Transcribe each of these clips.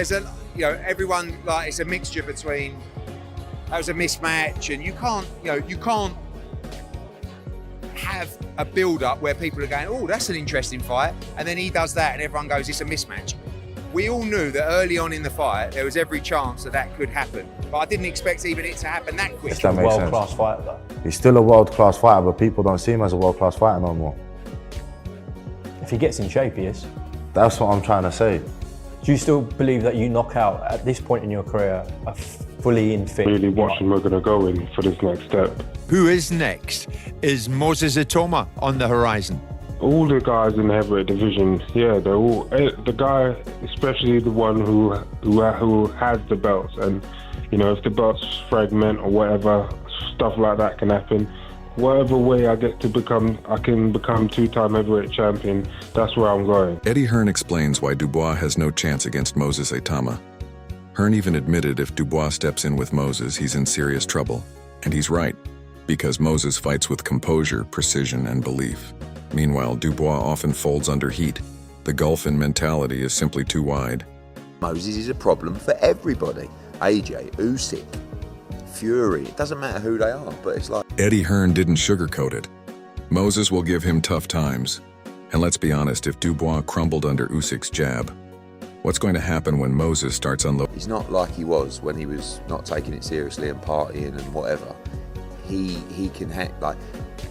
there's a, you know, everyone, like, it's a mixture between, that was a mismatch, and you can't have a build-up where people are going, oh, that's an interesting fight, and then he does that and everyone goes, it's a mismatch. We all knew that early on in the fight, there was every chance that could happen, but I didn't expect even it to happen that quick. He's a world-class fighter, though. He's still a world-class fighter, but people don't see him as a world-class fighter no more. If he gets in shape, he is. That's what I'm trying to say. Do you still believe that you knock out, at this point in your career, a fully in fit? Really watching we're going to go in for this next step. Who is next? Is Moses Itauma on the horizon? All the guys in the heavyweight division, yeah, they're all, the guy, especially the one who has the belts, and, you know, if the belts fragment or whatever, stuff like that can happen. Whatever way I can become two-time heavyweight champion, that's where I'm going. Eddie Hearn explains why Dubois has no chance against Moses Itauma. Hearn even admitted if Dubois steps in with Moses, he's in serious trouble. And he's right, because Moses fights with composure, precision, and belief. Meanwhile, Dubois often folds under heat. The gulf in mentality is simply too wide. Moses is a problem for everybody. AJ, Usyk, Fury, it doesn't matter who they are, but it's like... Eddie Hearn didn't sugarcoat it. Moses will give him tough times. And let's be honest, if Dubois crumbled under Usyk's jab, what's going to happen when Moses starts unloading? He's not like he was when he was not taking it seriously and partying and whatever. He can like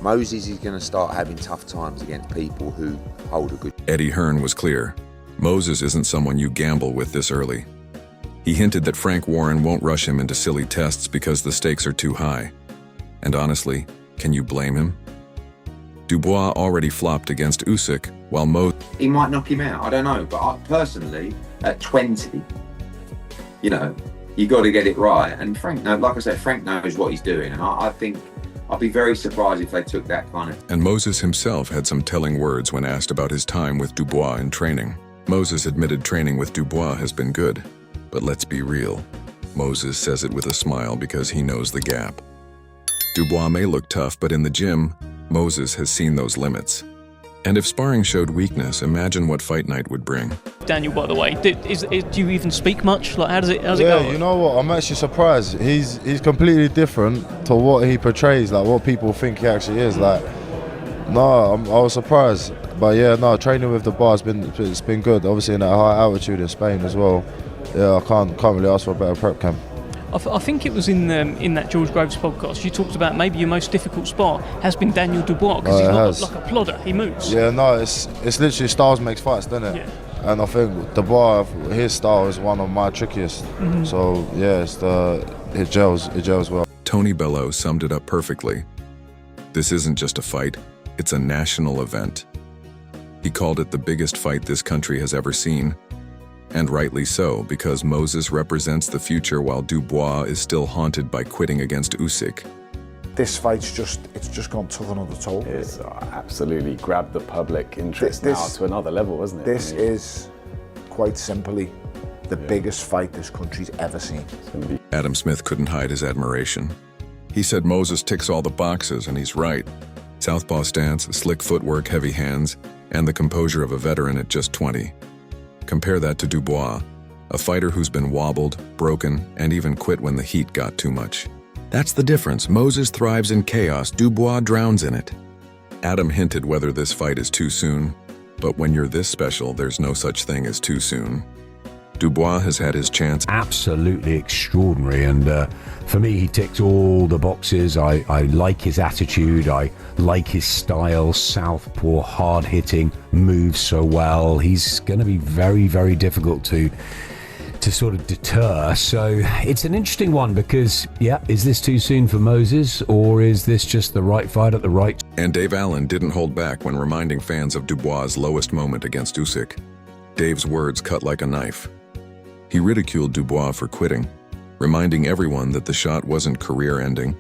Moses is going to start having tough times against people who hold a good... Eddie Hearn was clear. Moses isn't someone you gamble with this early. He hinted that Frank Warren won't rush him into silly tests because the stakes are too high. And honestly, can you blame him? Dubois already flopped against Usyk, while he might knock him out, I don't know, but I, personally, at 20, you know, you got to get it right. And Frank, like I said, Frank knows what he's doing, and I think I'd be very surprised if they took that kind of... And Moses himself had some telling words when asked about his time with Dubois in training. Moses admitted training with Dubois has been good, but let's be real. Moses says it with a smile because he knows the gap. Dubois may look tough, but in the gym, Moses has seen those limits. And if sparring showed weakness, imagine what fight night would bring. Daniel, by the way, do you even speak much? Like, how's it go? Yeah, you know what? I'm actually surprised. He's completely different to what he portrays, like what people think he actually is. Like, no, I was surprised. But yeah, no, training with the bar it's been good. Obviously in that high altitude in Spain as well. Yeah, I can't really ask for a better prep camp. I think it was in that George Groves podcast, you talked about maybe your most difficult spot has been Daniel Dubois, because he's not like a plodder, he moves. Yeah, no, it's literally styles makes fights, doesn't it? Yeah. And I think Dubois, his style is one of my trickiest. Mm-hmm. So yeah, it gels well. Tony Bellew summed it up perfectly. This isn't just a fight, it's a national event. He called it the biggest fight this country has ever seen. And rightly so, because Moses represents the future while Dubois is still haunted by quitting against Usyk. This fight's just gone tough another toll. It's absolutely grabbed the public interest now to another level, hasn't it? This is quite simply the biggest fight this country's ever seen. Adam Smith couldn't hide his admiration. He said Moses ticks all the boxes, and he's right. Southpaw stance, slick footwork, heavy hands, and the composure of a veteran at just 20. Compare that to Dubois, a fighter who's been wobbled, broken, and even quit when the heat got too much. That's the difference. Moses thrives in chaos, Dubois drowns in it. Adam hinted whether this fight is too soon, but when you're this special, there's no such thing as too soon. Dubois has had his chance. Absolutely extraordinary, and for me, he ticks all the boxes. I like his attitude, I like his style, southpaw, hard-hitting, moves so well. He's going to be very, very difficult to sort of deter. So it's an interesting one because, yeah, is this too soon for Moses, or is this just the right fight at the right time? And Dave Allen didn't hold back when reminding fans of Dubois' lowest moment against Usyk. Dave's words cut like a knife. He ridiculed Dubois for quitting, reminding everyone that the shot wasn't career-ending,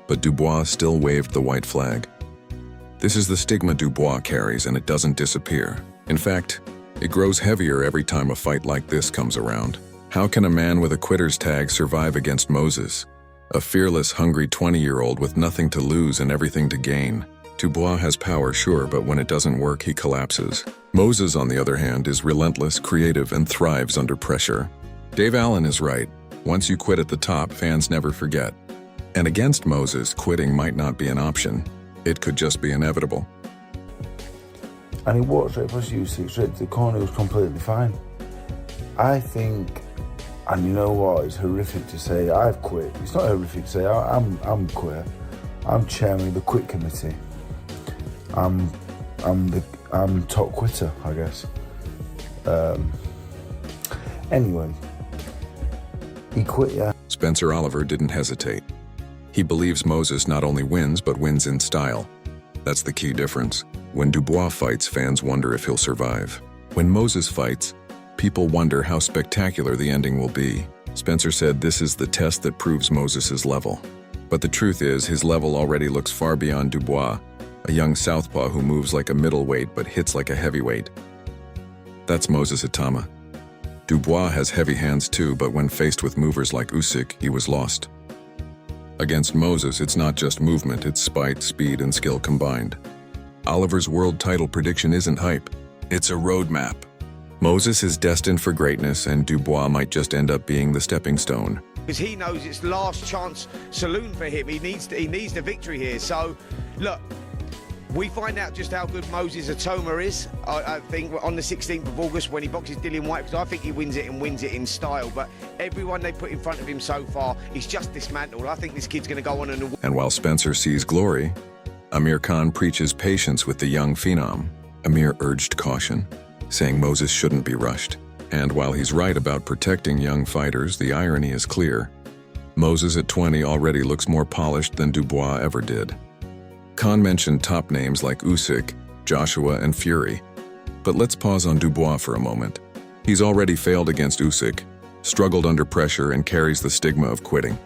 but Dubois still waved the white flag. This is the stigma Dubois carries, and it doesn't disappear. In fact, it grows heavier every time a fight like this comes around. How can a man with a quitter's tag survive against Moses? A fearless, hungry 20-year-old with nothing to lose and everything to gain. Dubois has power, sure, but when it doesn't work, he collapses. Moses, on the other hand, is relentless, creative, and thrives under pressure. Dave Allen is right. Once you quit at the top, fans never forget. And against Moses, quitting might not be an option. It could just be inevitable. And he walked straight past Usyk, straight to the corner, was completely fine. I think, and you know what, it's horrific to say I've quit. It's not horrific to say I'm quit. I'm chairman of the quit committee. I'm top quitter, I guess. Anyway, he quit, yeah. Spencer Oliver didn't hesitate. He believes Moses not only wins, but wins in style. That's the key difference. When Dubois fights, fans wonder if he'll survive. When Moses fights, people wonder how spectacular the ending will be. Spencer said this is the test that proves Moses's level. But the truth is, his level already looks far beyond Dubois, a young southpaw who moves like a middleweight but hits like a heavyweight. That's Moses Itauma. Dubois has heavy hands too, but when faced with movers like Usyk, he was lost. Against Moses, it's not just movement, it's spite, speed, and skill combined. Oliver's world title prediction isn't hype, it's a roadmap. Moses is destined for greatness, and Dubois might just end up being the stepping stone. Because he knows it's last chance saloon for him. He needs the victory here. So, look, we find out just how good Moses Itauma is, I think, on the 16th of August when he boxes Dillian Whyte, because I think he wins it and wins it in style. But everyone they put in front of him so far, he's just dismantled. I think this kid's going to go on and win. And while Spencer sees glory, Amir Khan preaches patience with the young phenom. Amir urged caution, saying Moses shouldn't be rushed. And while he's right about protecting young fighters, the irony is clear. Moses at 20 already looks more polished than Dubois ever did. Khan mentioned top names like Usyk, Joshua, and Fury. But let's pause on Dubois for a moment. He's already failed against Usyk, struggled under pressure, and carries the stigma of quitting.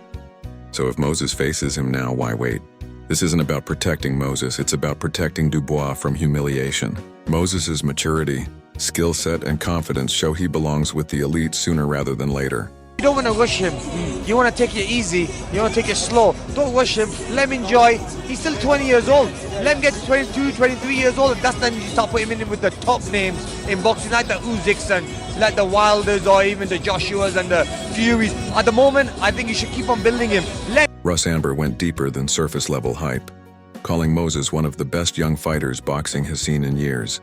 So if Moses faces him now, why wait? This isn't about protecting Moses, it's about protecting Dubois from humiliation. Moses's maturity, skill set, and confidence show he belongs with the elite sooner rather than later. You don't want to rush him. You want to take it easy. You want to take it slow. Don't rush him. Let him enjoy. He's still 20 years old. Let him get to 22, 23 years old. That's the time you start putting him in with the top names in boxing, like the Usyks and like the Wilders or even the Joshuas and the Furies. At the moment, I think you should keep on building him. Russ Anber went deeper than surface-level hype, calling Moses one of the best young fighters boxing has seen in years.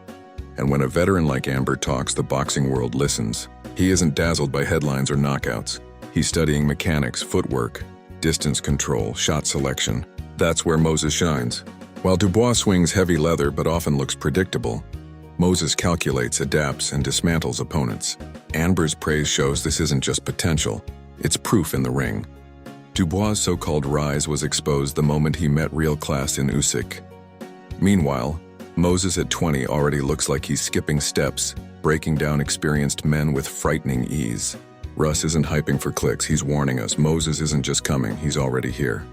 And when a veteran like Anber talks, the boxing world listens. He isn't dazzled by headlines or knockouts. He's studying mechanics, footwork, distance control, shot selection. That's where Moses shines. While Dubois swings heavy leather but often looks predictable, Moses calculates, adapts, and dismantles opponents. Anber's praise shows this isn't just potential, it's proof in the ring. Dubois' so-called rise was exposed the moment he met real class in Usyk. Meanwhile, Moses at 20 already looks like he's skipping steps, breaking down experienced men with frightening ease. Russ isn't hyping for clicks, he's warning us. Moses isn't just coming, he's already here.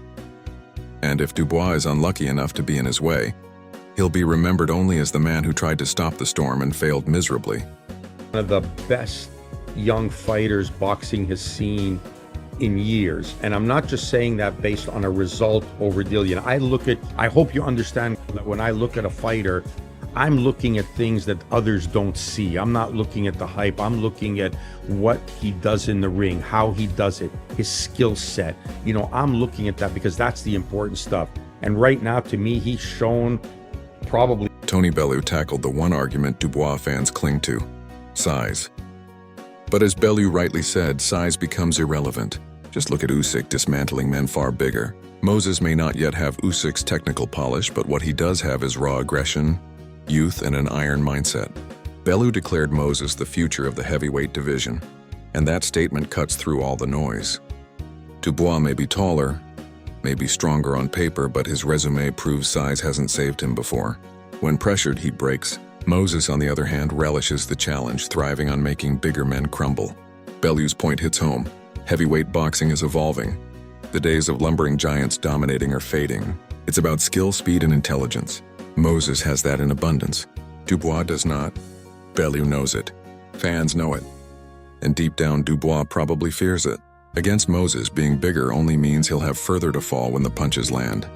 And if Dubois is unlucky enough to be in his way, he'll be remembered only as the man who tried to stop the storm and failed miserably. One of the best young fighters boxing has seen in years. And I'm not just saying that based on a result over Dillian. I hope you understand that when I look at a fighter, I'm looking at things that others don't see. I'm not looking at the hype. I'm looking at what he does in the ring, how he does it, his skill set. You know, I'm looking at that because that's the important stuff. And right now, to me, he's shown probably... Tony Bellew tackled the one argument Dubois fans cling to: size. But as Bellew rightly said, size becomes irrelevant. Just look at Usyk dismantling men far bigger. Moses may not yet have Usyk's technical polish, but what he does have is raw aggression, youth, and an iron mindset. Bellew declared Moses the future of the heavyweight division, and that statement cuts through all the noise. Dubois may be taller, may be stronger on paper, but his resume proves size hasn't saved him before. When pressured, he breaks. Moses, on the other hand, relishes the challenge, thriving on making bigger men crumble. Bellew's point hits home. Heavyweight boxing is evolving. The days of lumbering giants dominating are fading. It's about skill, speed, and intelligence. Moses has that in abundance. Dubois does not. Bellew knows it. Fans know it. And deep down, Dubois probably fears it. Against Moses, being bigger only means he'll have further to fall when the punches land.